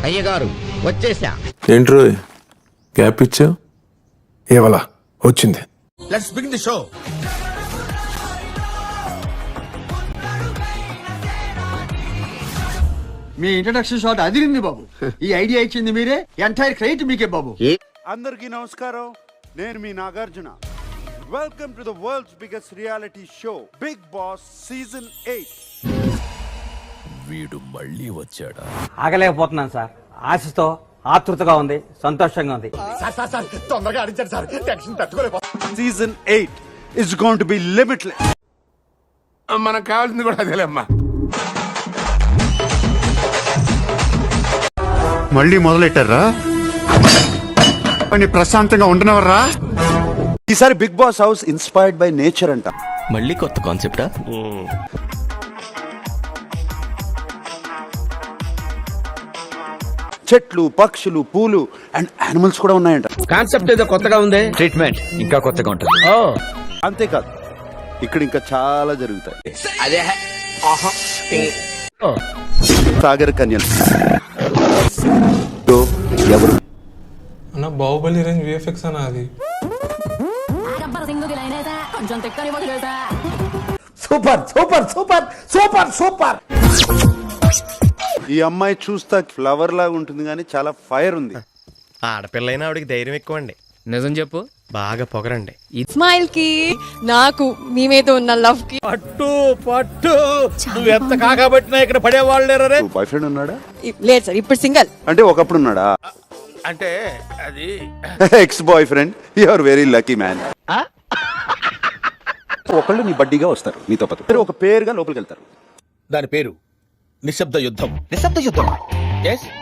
అయ్యగారు వచ్చేసా. ఏంట్రో గ్యాప్ ఇచ్చావు? ఏవలా వచ్చింది. Let's begin the show. Me introduction shot అదిరింది బాబు. ఈ ఐడియా ఇచ్చింది మీరే, ఎంటైర్ క్రెడిట్ మీకే బాబు. అందరికీ నమస్కారం, నేను మీ Nagarjuna. Welcome to the world's biggest reality show Bigg Boss season 8. వీడు మళ్ళీ వచ్చాడా? ఆగలేకపోతున్నాను సార్. ఆశతో ఆతృతగా ఉంది, సంతోషంగా ఉంది. తొందరగా అడిచారు సార్, టెన్షన్ తట్టుకోలేకపోతే. Season 8 is going to be limitless. మనకు కావాల్సింది కూడా అదేలేమ్మా. మళ్ళీ మొదలెట్టారా? ప్రశాంతంగా ఉండనవర్రా? ఈసారి Bigg Boss house inspired by nature అంట. మళ్ళీ కొత్త కాన్సెప్టా? చెట్లు, పక్షులు, పూలు అండ్ యానిమల్స్ కూడా ఉన్నాయంట. కాన్సెప్ట్ ఏదో కొత్తగా ఉంది. ట్రీట్మెంట్ ఇంకా కొత్తగా ఉంటుంది. అంతేకాదు, ఇక్కడ ఇంకా చాలా జరుగుతాయి. అదే సాగర్ కన్యలు ఎవరు? అన్న బాహుబలి రేంజ్ విఎఫ్ఎక్స్ అన్న అది. Super super super super super. ఈ అమ్మాయి చూస్తా ఫ్లవర్ లాగా ఉంటుంది కానీ చాలా ఫైర్ ఉంది. ఆడపిల్లైనా ఆవిడకి ధైర్యం ఎక్కువ అండి. నిజం చెప్పు, బాగా పొగరండి. స్మైల్ కి నాకు మీ మీద ఉన్న లవ్ కి పట్టు పట్టు నువ్వు ఎంత కాకబట్టినా ఇక్కడ పడేవాళ్ళు లేరే. బాయ్ ఫ్రెండ్ ఉన్నాడా? లేదు సార్, ఇప్పుడు సింగల్. అంటే ఒకప్పుడు ఉన్నాడా? అంటే అది ex boyfriend. You are very lucky man. ఒకళ్ళు నీ బడ్డీగా వస్తారు, నీతో పాటు ఒక పేరుగా లోపలికి వెళ్తారు. దాని పేరు నిశ్శబ్ద యుద్ధం. నిశ్శబ్ద యుద్ధం.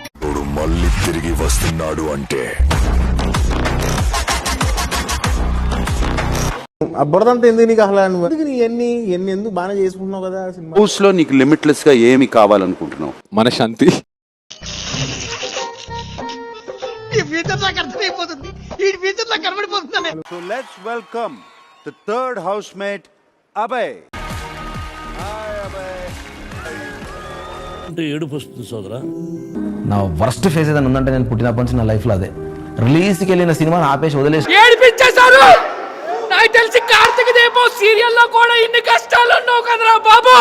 ఇప్పుడు మళ్ళీ తిరిగి వస్తున్నాడు అంటే బురదంతా ఎందుకు నీకు అసలు? నువ్వు ఎన్ని ఎందుకు బాగా చేసుకుంటున్నావు కదా సినిమా. హౌస్ లో నీకు లిమిట్లెస్ గా ఏమి కావాలనుకుంటున్నావు? మన Shanti. So let's welcome the third housemate Abhay. Hi Abhay. అంటే ఏడుపు వస్తుంది సోదరా. నా వర్స్ట్ ఫేస్ ఏదైనా ఉందంటే నేను పుట్టినప్పటి నుంచి నా లైఫ్ లో అదే. రిలీజ్కి వెళ్ళిన సినిమాని ఆపేసి వదిలేసి ఏడిపించేశారు. నాకు తెలిసి కార్తీక దీపం సీరియల్లో కూడా ఇన్ని కష్టాలు ఉన్నావు కదరా బాబు.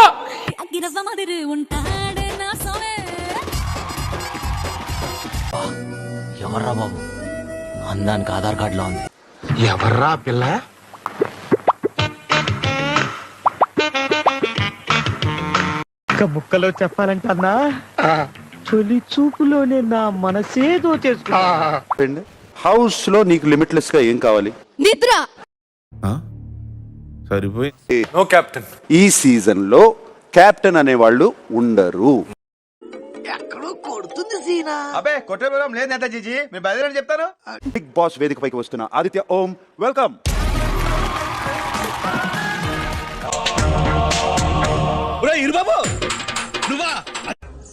ఎవర్రా బాబు? అందానికి ఆధార్ కార్డులో ఉంది. ఎవర్రా పిల్ల? ముక్కలో చెప్పాలంటే అన్నా, తొలి చూపులోనే నా మనసేదో చేసుకున్నా. హౌస్ లో నీకు లిమిట్లెస్ గా ఏం కావాలి? నిద్ర. సరిపోయి. No captain. ఈ సీజన్ లో కెప్టెన్ అనే వాళ్ళు ఉండరు. బిగ్ బాస్ వేదిక పైకి వస్తున్న Aditya Om, welcome.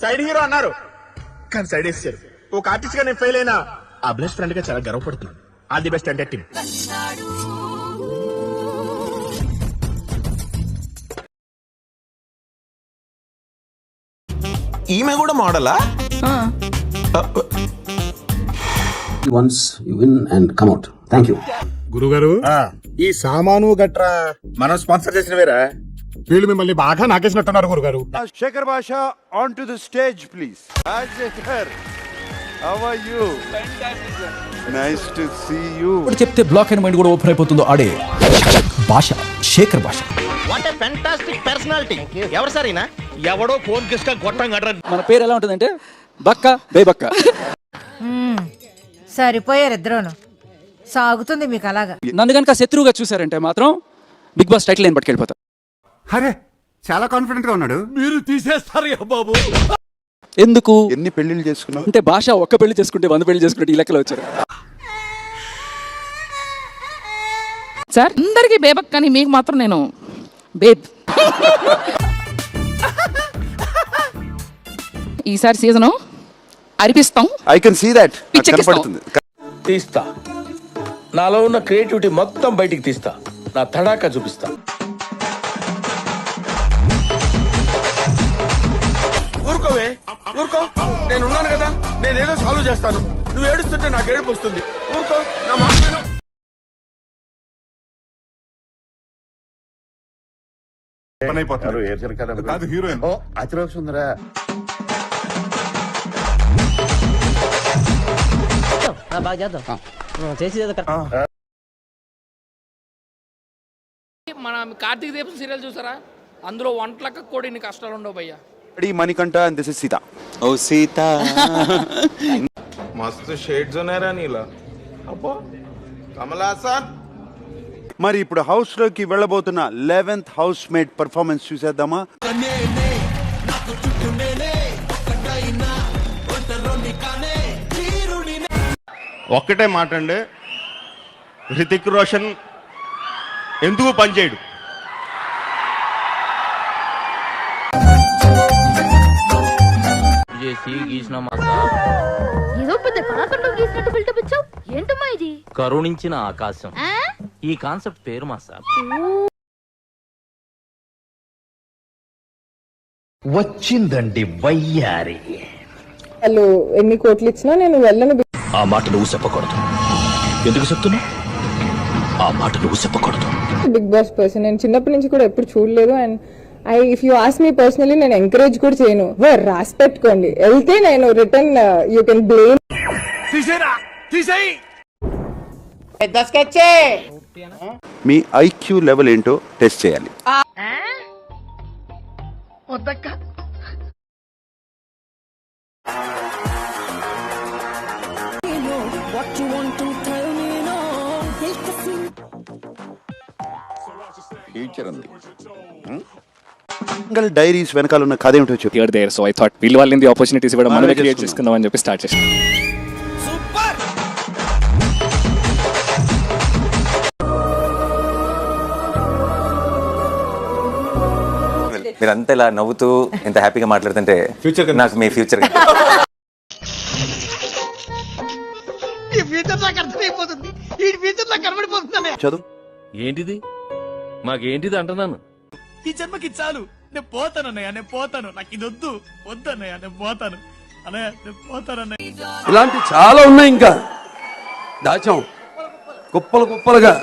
Side hero అన్నారు కానీ సైడ్ వేసారు. ఒక ఆర్టిస్ట్ గా నేను ఫెయిల్ అయినా ఆ బెస్ట్ ఫ్రెండ్ గా చాలా గర్వపడుతున్నాను. ఆల్ ది బెస్ట్ అంటే టీమ్. ఈమె కూడా మోడలా? Once you win and come out. Thank you. గురుగారు, ఈ సామాను గట్రా మనం స్పాన్సర్ చేసిన వేరా వీళ్ళు మిమ్మల్ని బాగా నాకేసినట్టున్నారు గురుగారు. Shekhar Basha on to the stage please. Shekhar, how are you? Nice to see you. ఇప్పుడు చెప్తే బ్లాక్ అండ్ మైండ్ కూడా ఓపెన్ అయిపోతుందో ఆడే Basha, Shekhar Basha. What a fantastic personality. ఎవరు సరేనా? ఎవడో ఫోన్ కిస్కా గొట్టం గడ్ర. మన పేరు ఎలా ఉంటుందంటే బక్క బేబక్క. సరిపోయారు ఇద్దరును. సాగుతుంది మీకు అలాగా. నన్ను కనుక శత్రువుగా చూసారంటే మాత్రం బిగ్ బాస్ టైటిల్ నేను పట్టుకెళ్ళిపోతా. అరే, చాలా కాన్ఫిడెంట్ గా ఉన్నాడు. మీరు తీసేస్తారు బాబు. ఎందుకు? ఎన్ని పెళ్లిళ్ళు చేసుకున్నావు? అంటే భాష ఒక్క పెళ్లి చేసుకుంటే 100 పెళ్లి చేసుకుంటే ఈ లెక్కలో వచ్చారు సార్. అందరికి బేబక్ కానీ మీకు మాత్రం నేను బేబ్. ఈసారి సీజను అరిపిస్తాం. I can see that. కనపడుతుంది. తీస్తా. నాలో ఉన్న క్రియేటివిటీ మొత్తం బయటికి తీస్తా. నా తడాకా చూపిస్తా. ఊరుకోవే, ఊరుకో. నేను ఉన్నాను కదా, నేనేదో సాల్వ్ చేస్తాను. నువ్వు ఏడుస్తుంటే నాకు ఏడుపు వస్తుంది. ఊరుకో, నా మాట విను. కాదు హీరోయిన్ అతిరోక్సుందరా మన కార్తీక దీపం సీరియల్ చూసారా? అందులో వంటలకు కూడా ఇన్ని కష్టాలు ఉండవు భయ్యా. Manikanta and this is Sita. ఓ సీత. మస్తు షేడ్స్ ఉన్నారా నీలా. అబ్బో కమలాసన్. మరి ఇప్పుడు హౌస్ లోకి వెళ్ళబోతున్న 11th హౌస్ మేట్ పర్ఫార్మెన్స్ చూసేద్దామా? ఒక్కటే మాట అండి, హృతిక్ రోషన్ ఎందుకు పనిచేయడు? ఏదో పెద్ద కళాఖండం గీసినట్టు బిల్డప్ ఇచ్చావు. ఏంటమ్మా ఇది? కరుణించిన ఆకాశం ఈ కాన్సెప్ట్ పేరు మా సార్. వచ్చిందండి వయ్యారి. వాళ్ళు ఎన్ని కోట్లు ఇచ్చినా నేను వెళ్ళను. ఆ మాట నువ్వు చెప్పకూడదు. ఎందుకు చెప్తున్నా? ఆ మాట నువ్వు చెప్పకూడదు. బిగ్ బాస్ పర్సన్ నేను చిన్నప్పటి నుంచి కూడా ఎప్పుడు చూడలేదు. And if you ask me personally నేను ఎంకరేజ్ కూడా చేయను. రాసి పెట్టుకోండి, వెళ్తే నేను రిటర్న్ యూ కెన్ బ్లేమ్. మీ ఐక్యూ లెవెల్ ఏంటో టెస్ట్ చేయాలి. సింగల్ డైరీస్ వెనకాల ఉన్న కథ ఏమిటో చెప్పు. Here there, so I thought వీళ్ళు వాళ్ళని ఆపర్చునిటీస్ కూడా మనమే క్రియేట్ చేసుకుందాం అని చెప్పి స్టార్ట్ చేసాం. మీరంతా ఇలా నవ్వుతూ ఇంత హ్యాపీగా మాట్లాడుతుంటే నాకు మీ ఫ్యూచర్ చదువు. ఏంటిది? మాకేంటిది అంటున్నాను. ఈ జన్మకి చాలు, నేను పోతాను అన్నయ్య, నేను పోతాను, నాకు ఇది వద్దు వద్దన్నయ్య, నేను పోతాను అన్నయ్య, నేను పోతానన్నయ్య. ఇలాంటి చాలా ఉన్నాయి, ఇంకా దాచాం కుప్పలు కుప్పలుగా.